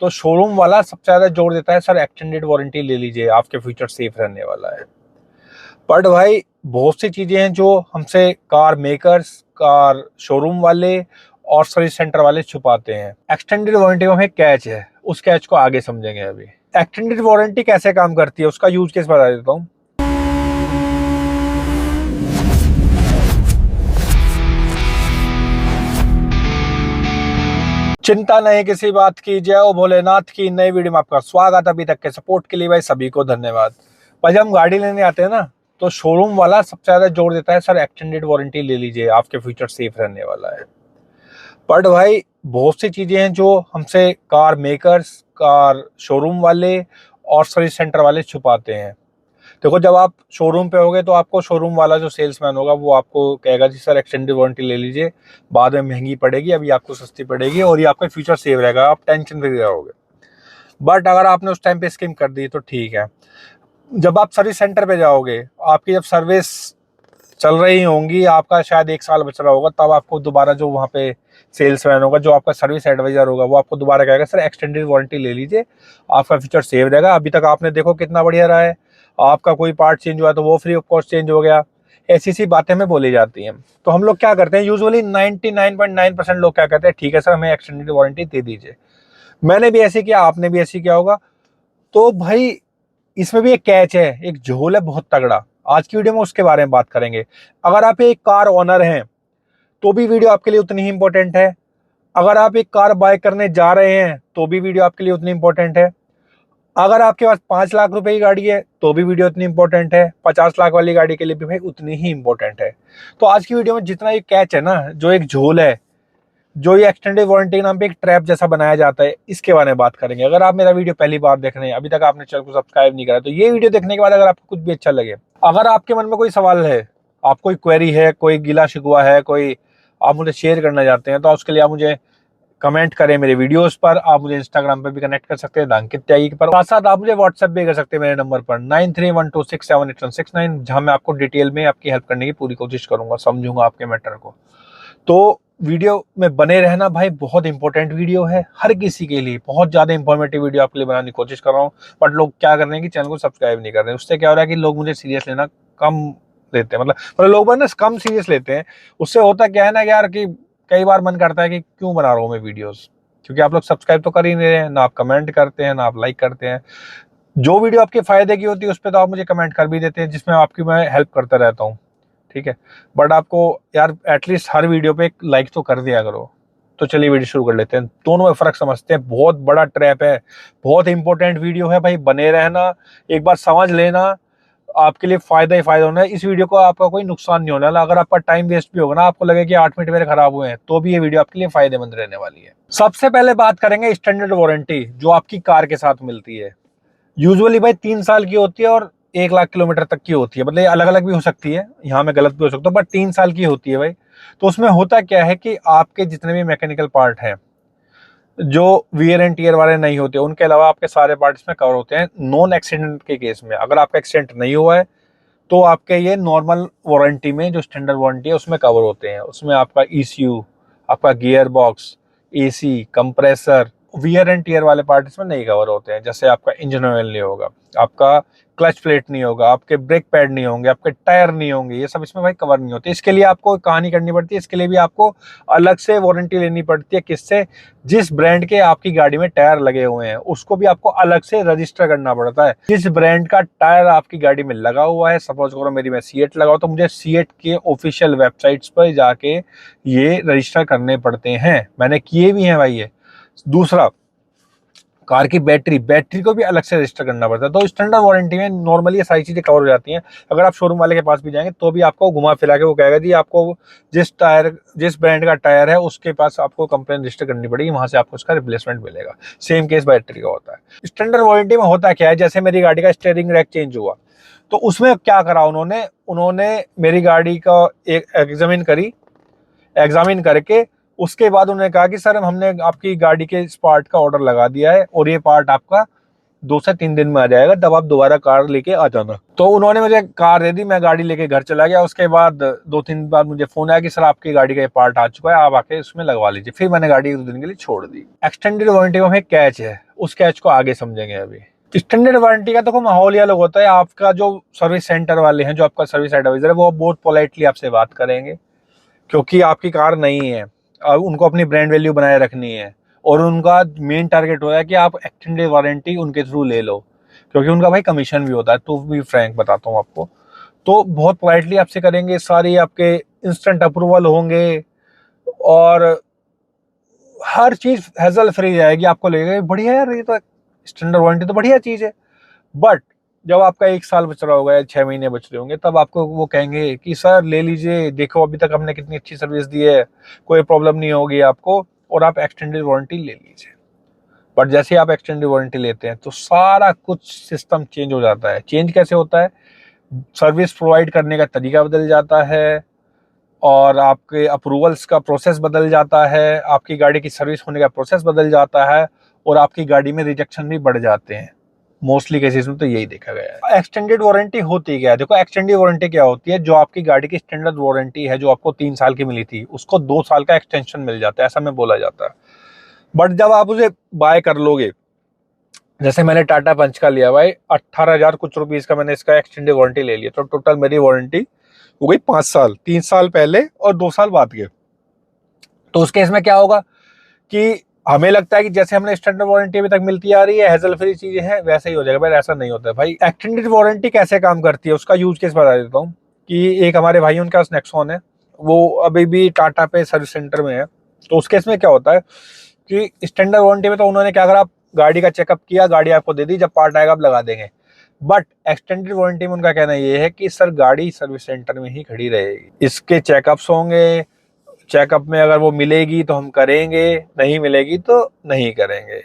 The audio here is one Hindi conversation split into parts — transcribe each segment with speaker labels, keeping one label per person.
Speaker 1: तो शोरूम वाला सबसे ज्यादा जोर देता है, सर एक्सटेंडेड वारंटी ले लीजिए, आपके फ्यूचर सेफ रहने वाला है। बट भाई बहुत सी चीजें हैं जो हमसे कार मेकर्स, कार शोरूम वाले और सर्विस सेंटर वाले छुपाते हैं। एक्सटेंडेड वारंटी में कैच है, उस कैच को आगे समझेंगे। अभी एक्सटेंडेड वारंटी कैसे काम करती है, उसका यूज केस बता देता हूँ। चिंता नहीं किसी बात की, जय हो भोलेनाथ की। नई वीडियो में आपका स्वागत। अभी तक के सपोर्ट के लिए भाई सभी को धन्यवाद। भाई जब हम गाड़ी लेने आते हैं ना, तो शोरूम वाला सबसे ज्यादा जोर देता है, सर एक्सटेंडेड वारंटी ले लीजिए, आपके फ्यूचर सेफ रहने वाला है। बट भाई बहुत सी चीजें हैं जो हमसे कार मेकर्स, कार शोरूम वाले और सर्विस सेंटर वाले छुपाते हैं। देखो, जब आप शोरूम पे होगे तो आपको शोरूम वाला जो सेल्समैन होगा वो आपको कहेगा जी सर एक्सटेंडेड वारंटी ले लीजिए, बाद में महंगी पड़ेगी, अभी आपको सस्ती पड़ेगी और ये आपका फ्यूचर सेव रहेगा, आप टेंशन फ्री रहोगे। बट अगर आपने उस टाइम पे स्कीम कर दी तो ठीक है। जब आप सर्विस सेंटर पे जाओगे, आपकी जब सर्विस चल रही होंगी, आपका शायद 1 साल बच रहा होगा, तब आपको दोबारा जो वहाँ पे सेल्समैन होगा, जो आपका सर्विस एडवाइजर होगा, वो आपको दोबारा कहेगा सर एक्सटेंडेड वारंटी ले लीजिए, आपका फ्यूचर सेव रहेगा। अभी तक आपने देखो कितना बढ़िया रहा है, आपका कोई पार्ट चेंज हुआ तो वो फ्री ऑफ कॉस्ट चेंज हो गया। ऐसी सी बातें हमें बोली जाती हैं। तो हम लोग क्या करते हैं, यूजुअली 99.9% लोग क्या कहते हैं, ठीक है सर हमें एक्सटेंडेड वारंटी दे दीजिए। मैंने भी ऐसे किया, आपने भी ऐसे किया होगा। तो भाई इसमें भी एक कैच है, एक झोल है बहुत तगड़ा। आज की वीडियो में उसके बारे में बात करेंगे। अगर आप एक कार ओनर हैं तो भी वीडियो आपके लिए उतनी ही इंपॉर्टेंट है। अगर आप एक कार बाय करने जा रहे हैं तो भी वीडियो आपके लिए उतनी इंपॉर्टेंट है। अगर आपके पास 5 लाख रुपए की गाड़ी है तो भी वीडियो उतनी इंपॉर्टेंट है। 50 लाख वाली गाड़ी के लिए भी भाई उतनी ही इंपॉर्टेंट है। तो आज की वीडियो में जितना ये कैच है ना, जो एक झोल है, जो ये एक्सटेंडेड वारंटी के नाम पे एक ट्रैप जैसा बनाया जाता है, इसके बारे में बात करेंगे। अगर आप मेरा वीडियो पहली बार देख रहे हैं, अभी तक आपने चैनल को सब्सक्राइब नहीं करा, तो ये वीडियो देखने के बाद अगर आपको कुछ भी अच्छा लगे, अगर आपके मन में कोई सवाल है, आप कोई क्वेरी है, कोई गिला शिकवा है, कोई आप मुझे शेयर करना चाहते हैं, तो उसके लिए आप मुझे कमेंट करें मेरे वीडियोस पर। आप मुझे इंस्टाग्राम पर भी कनेक्ट कर सकते हैं अंकित त्यागी पर। साथ साथ आप मुझे व्हाट्सएप भी कर सकते हैं मेरे नंबर पर 9312678169, जहां मैं आपको डिटेल में आपकी हेल्प करने की पूरी कोशिश करूंगा, समझूंगा आपके मैटर को। तो वीडियो में बने रहना भाई, बहुत इंपॉर्टेंट वीडियो है हर किसी के लिए। बहुत ज्यादा इंफॉर्मेटिव वीडियो आपके लिए बनाने की कोशिश कर रहा हूँ। बट लोग क्या कर रहे हैं कि चैनल को सब्सक्राइब नहीं कर रहे हैं। उससे क्या हो रहा है कि लोग मुझे सीरियस लेना कम लेते हैं, मतलब लोग ना कम सीरियस लेते हैं। उससे होता क्या है ना यार, कि कई बार मन करता है कि क्यों बना रहा हूँ मैं वीडियोस, क्योंकि आप लोग सब्सक्राइब तो कर ही नहीं रहे हैं, ना आप कमेंट करते हैं, ना आप लाइक करते हैं। जो वीडियो आपके फायदे की होती है उस पर तो आप मुझे कमेंट कर भी देते हैं, जिसमें आपकी मैं हेल्प करता रहता हूँ, ठीक है। बट आपको यार एटलीस्ट हर वीडियो पे एक लाइक तो कर दिया करो। तो चलिए वीडियो शुरू कर लेते हैं, दोनों में फर्क समझते हैं। बहुत बड़ा ट्रैप है, बहुत इंपॉर्टेंट वीडियो है भाई, बने रहना, एक बार समझ लेना, आपके लिए फायदा ही फायदा होना है। इस वीडियो को आपका कोई नुकसान नहीं होने वाला। अगर आपका टाइम वेस्ट भी होगा ना, आपको लगे कि 8 मिनट मेरे खराब हुए हैं, तो भी ये वीडियो आपके लिए फायदेमंद रहने वाली है। सबसे पहले बात करेंगे स्टैंडर्ड वारंटी जो आपकी कार के साथ मिलती है। यूजुअली भाई 3 साल की होती है और 1 लाख किलोमीटर तक की होती है। मतलब ये अलग अलग भी हो सकती है, यहाँ में गलत भी हो सकता है, बट 3 साल की होती है भाई। तो उसमें होता क्या है कि आपके जितने भी मैकेनिकल पार्ट हैं, जो वियर एंड टीयर वाले नहीं होते, उनके अलावा आपके सारे पार्ट इसमें कवर होते हैं नॉन एक्सीडेंट के केस में। अगर आपका एक्सीडेंट नहीं हुआ है तो आपके ये नॉर्मल वारंटी में, जो स्टैंडर्ड वारंटी है, उसमें कवर होते हैं। उसमें आपका ईसीयू, आपका gear box, AC, compressor, wear and tear वाले पार्ट इसमें नहीं कवर होते हैं। जैसे आपका इंजन ऑयल नहीं होगा, आपका क्लच प्लेट नहीं होगा, आपके ब्रेक पैड नहीं होंगे, आपके टायर नहीं होंगे, ये सब इसमें भाई कवर नहीं होते। इसके लिए आपको कहानी करनी पड़ती है, इसके लिए भी आपको अलग से वारंटी लेनी पड़ती है। किससे? जिस ब्रांड के आपकी गाड़ी में टायर लगे हुए हैं उसको भी आपको अलग से रजिस्टर करना पड़ता है। जिस ब्रांड का टायर आपकी गाड़ी में लगा हुआ है, सपोज करो मेरी में सीएट लगाओ, तो मुझे सीएट के ऑफिशियल वेबसाइट्स पर जाके ये रजिस्टर करने पड़ते हैं। मैंने किए भी हैं भाई ये। दूसरा, कार की बैटरी को भी अलग से रजिस्टर करना पड़ता है। तो स्टैंडर्ड वारंटी में नॉर्मली ये सारी चीजें कवर हो जाती हैं। अगर आप शोरूम वाले के पास भी जाएंगे तो भी आपको घुमा फिरा के वो कहेगा जी आपको जिस ब्रांड का टायर है उसके पास आपको कंप्लेन रजिस्टर करनी पड़ेगी, वहां से आपको उसका रिप्लेसमेंट मिलेगा। सेम केस बैटरी का होता है। स्टैंडर्ड वारंटी में होता क्या है, जैसे मेरी गाड़ी का स्टीयरिंग रैक चेंज हुआ, तो उसमें क्या करा उन्होंने उन्होंने मेरी गाड़ी का एक एग्जामिन करके उसके बाद उन्होंने कहा कि सर हमने आपकी गाड़ी के इस पार्ट का ऑर्डर लगा दिया है और ये पार्ट आपका 2 से 3 दिन में आ जाएगा, तब आप दोबारा कार लेके आ जाना। तो उन्होंने मुझे कार दे दी, मैं गाड़ी लेके घर चला गया। उसके बाद 2-3 बाद मुझे फोन आया कि सर आपकी गाड़ी का ये पार्ट आ चुका है, आप आके उसमें लगवा लीजिए। फिर मैंने गाड़ी 1-2 दिन के लिए छोड़ दी। एक्सटेंडेड वारंटी में कैच है, उस कैच को आगे समझेंगे। अभी एक्सटेंडेड वारंटी का तो माहौल ही अलग होता है। आपका जो सर्विस सेंटर वाले हैं, जो आपका सर्विस एडवाइजर है, वो बहुत पोलाइटली आपसे बात करेंगे, क्योंकि आपकी कार नहीं है, उनको अपनी ब्रांड वैल्यू बनाए रखनी है, और उनका मेन टारगेट होता है कि आप एक्सटेंडेड वारंटी उनके थ्रू ले लो, क्योंकि उनका भाई कमीशन भी होता है। तो भी फ्रैंक बताता हूँ आपको, तो बहुत पोलाइटली आपसे करेंगे, सारी आपके इंस्टेंट अप्रूवल होंगे, और हर चीज हैजल फ्री जाएगी। आपको लगेगा बढ़िया यार, ये तो स्टैंडर्ड वारंटी तो बढ़िया चीज है। बट जब आपका 1 साल बच रहा होगा या 6 महीने बच रहे होंगे, तब आपको वो कहेंगे कि सर ले लीजिए, देखो अभी तक हमने कितनी अच्छी सर्विस दी है, कोई प्रॉब्लम नहीं होगी आपको, और आप एक्सटेंडेड वारंटी ले लीजिए। बट जैसे ही आप एक्सटेंडेड वारंटी लेते हैं, तो सारा कुछ सिस्टम चेंज हो जाता है। चेंज कैसे होता है? सर्विस प्रोवाइड करने का तरीका बदल जाता है, और आपके अप्रूवल्स का प्रोसेस बदल जाता है, आपकी गाड़ी की सर्विस होने का प्रोसेस बदल जाता है, और आपकी गाड़ी में रिजेक्शन भी बढ़ जाते हैं। मोस्टली केसेस में तो यही देखा गया है। एक्सटेंडेड वारंटी होती क्या है? देखो, एक्सटेंडेड वारंटी क्या होती है? जो आपकी गाड़ी की स्टैंडर्ड वारंटी है, जो आपको 3 साल की मिली थी, उसको 2 साल का एक्सटेंशन मिल जाता है, ऐसा में बोला जाता है। बट जब आप उसे बाय कर लोगे, जैसे मैंने टाटा पंच का लिया भाई, 18,000 कुछ रुपीज का मैंने इसका एक्सटेंडेड वारंटी ले लिया, तो टोटल मेरी वारंटी हो गई 5 साल, 3 साल पहले और 2 साल बाद के। तो उस केस में क्या होगा कि हमें लगता है कि जैसे हमने स्टैंडर्ड वारंटी अभी तक मिलती आ रही है, हैजल फ्री चीजें हैं, वैसे ही हो जाएगा। भाई ऐसा नहीं होता है भाई। एक्सटेंडेड वारंटी कैसे काम करती है, उसका यूज केस बता देता हूँ। कि एक हमारे भाई, उनके पास नेक्सॉन है, वो अभी भी टाटा पे सर्विस सेंटर में है। तो उस केस में क्या होता है कि स्टैंडर्ड वारंटी में तो उन्होंने क्या करा, गाड़ी का चेकअप किया, गाड़ी आपको दे दी, जब पार्ट आएगा आप लगा देंगे। बट एक्सटेंडेड वारंटी में उनका कहना ये है कि सर गाड़ी सर्विस सेंटर में ही खड़ी रहेगी, इसके चेकअप्स होंगे, चेकअप में अगर वो मिलेगी तो हम करेंगे, नहीं मिलेगी तो नहीं करेंगे।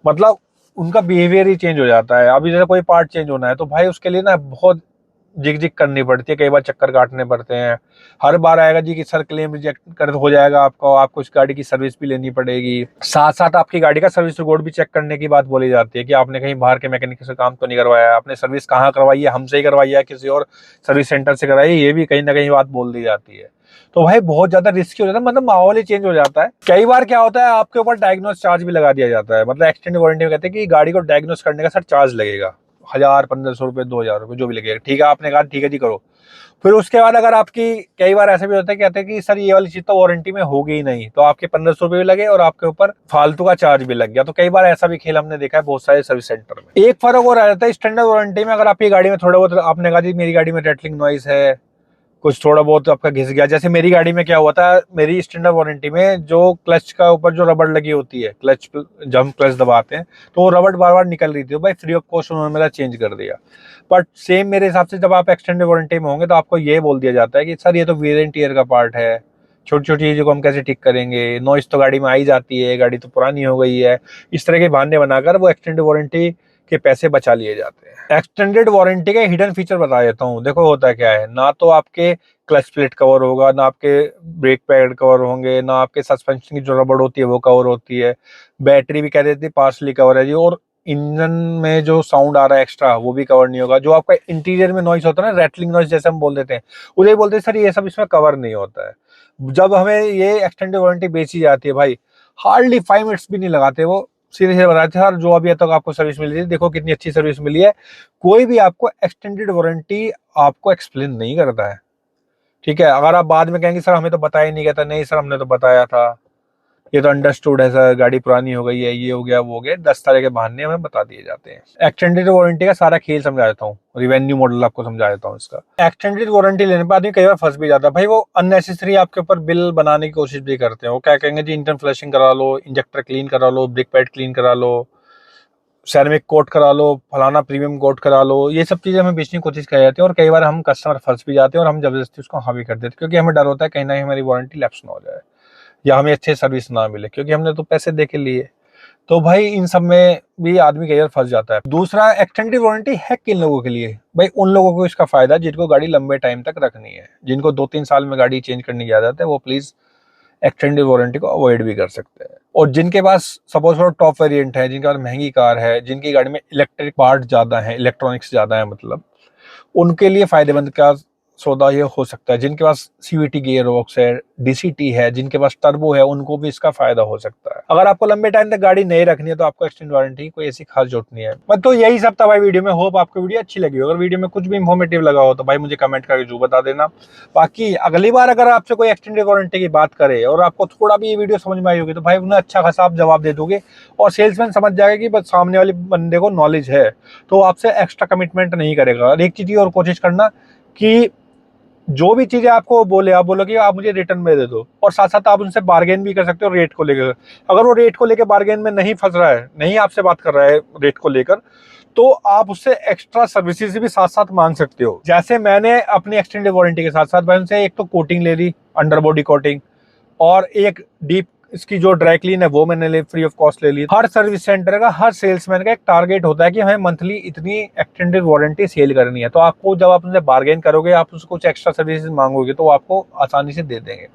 Speaker 1: मतलब उनका बिहेवियर ही चेंज हो जाता है। अभी जैसे कोई पार्ट चेंज होना है, तो भाई उसके लिए ना बहुत जिग जिग करनी पड़ती है, कई बार चक्कर काटने पड़ते हैं। हर बार आएगा जी कि सर क्लेम रिजेक्ट कर हो जाएगा आपको, आपको इस गाड़ी की सर्विस भी लेनी पड़ेगी। साथ साथ आपकी गाड़ी का सर्विस रिकॉर्ड भी चेक करने की बात बोली जाती है, कि आपने कहीं बाहर के मैकेनिक से काम तो नहीं करवाया, आपने सर्विस कहाँ करवाई है, हमसे ही करवाई है, किसी और सर्विस सेंटर से करवाई है, ये भी कहीं ना कहीं बात बोल दी जाती है। तो भाई बहुत ज्यादा रिस्की हो जाता है, मतलब माहौल ही चेंज हो जाता है। कई बार क्या होता है, आपके ऊपर डायग्नोस चार्ज भी लगा दिया जाता है। मतलब एक्सटेंडेड वारंटी में कहते हैं कि गाड़ी को डायग्नोस करने का सर चार्ज लगेगा, 1,000, 1,500 रुपये, 2,000 रुपये, जो भी लगेगा। ठीक है, आपने कहा ठीक है जी करो। फिर उसके बाद अगर आपकी, कई बार ऐसा भी होता है, कहते हैं कि सर ये वाली चीज तो वारंटी में होगी ही नहीं, तो आपके 1,500 रुपये भी लगे और आपके ऊपर फालतू का चार्ज भी लग गया। तो कई बार ऐसा भी खेल हमने देखा है बहुत सारे सर्विस सेंटर में। एक फर्क और आ जाता है स्टैंडर्ड वारंटी में, अगर आपकी गाड़ी में थोड़ा बहुत, आपने कहा जी मेरी गाड़ी में रेटलिंग नॉइस है, कुछ थोड़ा बहुत आपका घिस गया। जैसे मेरी गाड़ी में क्या हुआ था, मेरी स्टैंडर्ड वारंटी में जो क्लच का ऊपर जो रबड़ लगी होती है, क्लच जब हम क्लच दबाते हैं तो वो रबड़ बार बार निकल रही थी, तो भाई फ्री ऑफ कॉस्ट उन्होंने मेरा चेंज कर दिया। बट सेम मेरे हिसाब से जब आप एक्सटेंडेड वारंटी में होंगे, तो आपको ये बोल दिया जाता है कि सर ये तो वेयर एंड टियर का पार्ट है, छोटी छोटी चीजों को हम कैसे ठीक करेंगे, नॉइस तो गाड़ी में आई जाती है, गाड़ी तो पुरानी हो गई है। इस तरह के बहाने बनाकर वो एक्सटेंडेड वारंटी के पैसे बचा लिए जाते हैं। एक्सटेंडेड वारंटी के हिडन फीचर बता देता हूँ। देखो होता क्या है, ना तो आपके क्लच प्लेट कवर होगा, ना आपके ब्रेक पैड कवर होंगे, ना आपके सस्पेंशन की जो रबड़ होती है वो कवर होती है। बैटरी भी कह देती है पार्सली कवर है जी, और इंजन में जो साउंड आ रहा है एक्स्ट्रा, वो भी कवर नहीं होगा। जो आपका इंटीरियर में नॉइस होता है ना, रैटलिंग नॉइस जैसे हम बोल देते हैं, उसे बोलते हैं सर ये सब इसमें कवर नहीं होता है। जब हमें ये एक्सटेंडेड वारंटी बेची जाती है भाई, हार्डली 5 मिनट्स भी नहीं लगाते वो, सीधे सीधे बताते हैं सर जो अभी तक आपको सर्विस मिली थी, देखो कितनी अच्छी सर्विस मिली है। कोई भी आपको एक्सटेंडेड वारंटी आपको एक्सप्लेन नहीं करता है। ठीक है, अगर आप बाद में कहेंगे सर हमें तो बताया नहीं गया था, नहीं सर हमने तो बताया था, ये तो अंडरस्टूड है सर, गाड़ी पुरानी हो गई है, ये हो गया वो हो गया, 10 तरह के बहाने हमें बता दिए जाते हैं। एक्सटेंडेड वारंटी का सारा खेल समझा देता हूँ, रिवेन्यू मॉडल आपको समझा देता हूँ इसका। एक्सटेंडेड वारंटी लेने पर आदमी कई बार फंस भी जाता है भाई, वो अननेसेसरी आपके ऊपर बिल बनाने की कोशिश भी करते हैं। वो क्या कहेंगे जी इंजन फ्लशिंग करा लो, इंजेक्टर क्लीन करा लो, ब्रेक पैड क्लीन करा लो, सेरेमिक कोट करा लो, फलाना प्रीमियम कोट करा लो। ये सब चीजें हमें बेचने की कोशिश की जाती है, और कई बार हम कस्टमर फंस भी जाते हैं, और हम जबरदस्ती उसको हाँ भी कर देते हैं, क्योंकि हमें डर होता है कहीं ना कहीं हमारी वारंटी लैप्स ना हो जाए, या हमें अच्छे सर्विस ना मिले, क्योंकि हमने तो पैसे दे के लिए। तो भाई इन सब में भी आदमी कई बार फंस जाता है। दूसरा, एक्सटेंडेड वारंटी है किन लोगों के लिए? भाई उन लोगों को इसका फायदा जिनको गाड़ी लंबे टाइम तक रखनी है, जिनको 2-3 साल में गाड़ी चेंज करने की आदत है, वो प्लीज एक्सटेंडेड वारंटी को अवॉइड भी कर सकते हैं। और जिनके पास सपोज फॉर टॉप वेरिएंट है, जिनके पास महंगी कार है, जिनकी गाड़ी में इलेक्ट्रिक पार्ट ज्यादा है, इलेक्ट्रॉनिक्स ज्यादा है, मतलब उनके लिए फायदेमंद का सौदा ये हो सकता है। जिनके पास सीवीटी गियर बॉक्स है, डीसीटी है, जिनके पास टर्बो है, उनको भी इसका फायदा हो सकता है। अगर आपको लंबे टाइम तक गाड़ी नहीं रखनी है तो आपको एक्सटेंड वारंटी कोई ऐसी खास जरूरत नहीं है। बस तो यही सब था भाई वीडियो में। होप आपको वीडियो अच्छी लगी हो। अगर वीडियो में कुछ भी इंफॉर्मेटिव लगा हो तो भाई मुझे कमेंट करके जरूर बता देना। बाकी अगली बार अगर आपसे कोई एक्सटेंडेड वारंटी की बात करे और आपको थोड़ा भी ये वीडियो समझ में आई होगी तो भाई उन्हें अच्छा खासा आप जवाब दे दोगे और सेल्समैन समझ जाएगा कि बस सामने वाले बंदे को नॉलेज है, तो आपसे एक्स्ट्रा कमिटमेंट नहीं करेगा। और एक चीज और कोशिश करना कि जो भी चीजें आपको बोले आप बोलो कि आप मुझे रिटर्न में दे दो, और साथ साथ आप उनसे बार्गेन भी कर सकते हो रेट को लेकर। अगर वो रेट को लेकर बार्गेन में नहीं फंस रहा है, नहीं आपसे बात कर रहा है रेट को लेकर, तो आप उससे एक्स्ट्रा सर्विसेज भी साथ साथ मांग सकते हो। जैसे मैंने अपनी एक्सटेंडेड वारंटी के साथ साथ भाई उनसे एक तो कोटिंग ले ली, अंडर बॉडी कोटिंग, और एक डीप इसकी जो ड्राई क्लीन है वो मैंने फ्री ऑफ कॉस्ट ले ली। हर सर्विस सेंटर का, हर सेल्समैन का एक टारगेट होता है कि हमें मंथली इतनी एक्सटेंडेड वारंटी सेल करनी है। तो आपको जब आप उनसे बार्गेन करोगे, आप उसको कुछ एक्स्ट्रा सर्विसेज मांगोगे तो वो आपको आसानी से दे देंगे।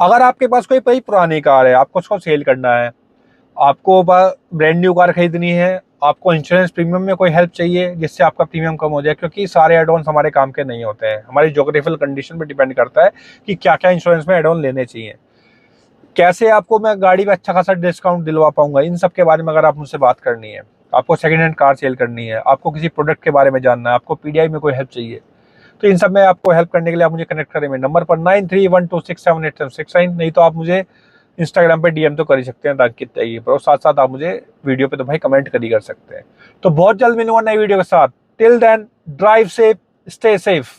Speaker 1: अगर आपके पास कोई पुरानी कार है, आपको उसको सेल करना है, आपको ब्रांड न्यू कार खरीदनी है, आपको इंश्योरेंस प्रीमियम में कोई हेल्प चाहिए जिससे आपका प्रीमियम कम हो जाए, क्योंकि सारे एड ऑन हमारे काम के नहीं होते हैं। हमारी ज्योग्राफिकल कंडीशन पर डिपेंड करता है कि क्या क्या इंश्योरेंस में एड ऑन लेने चाहिए, कैसे आपको मैं गाड़ी में अच्छा खासा डिस्काउंट दिलवा पाऊंगा। इन सब के बारे में अगर आप मुझसे बात करनी है, आपको सेकंड हैंड कार सेल करनी है, आपको किसी प्रोडक्ट के बारे में जानना है, आपको पीडीआई में कोई हेल्प चाहिए, तो इन सब में आपको हेल्प करने के लिए आप मुझे कनेक्ट करें मेरे नंबर पर 9312678769। नहीं तो आप मुझे इंस्टाग्राम पे डीएम तो कर ही सकते हैं अंकित त्यागी पर, और साथ साथ आप मुझे वीडियो पे तो भाई कमेंट कर ही कर सकते हैं। तो बहुत जल्द मिलूंगा नई वीडियो के साथ। Till then drive safe, stay safe.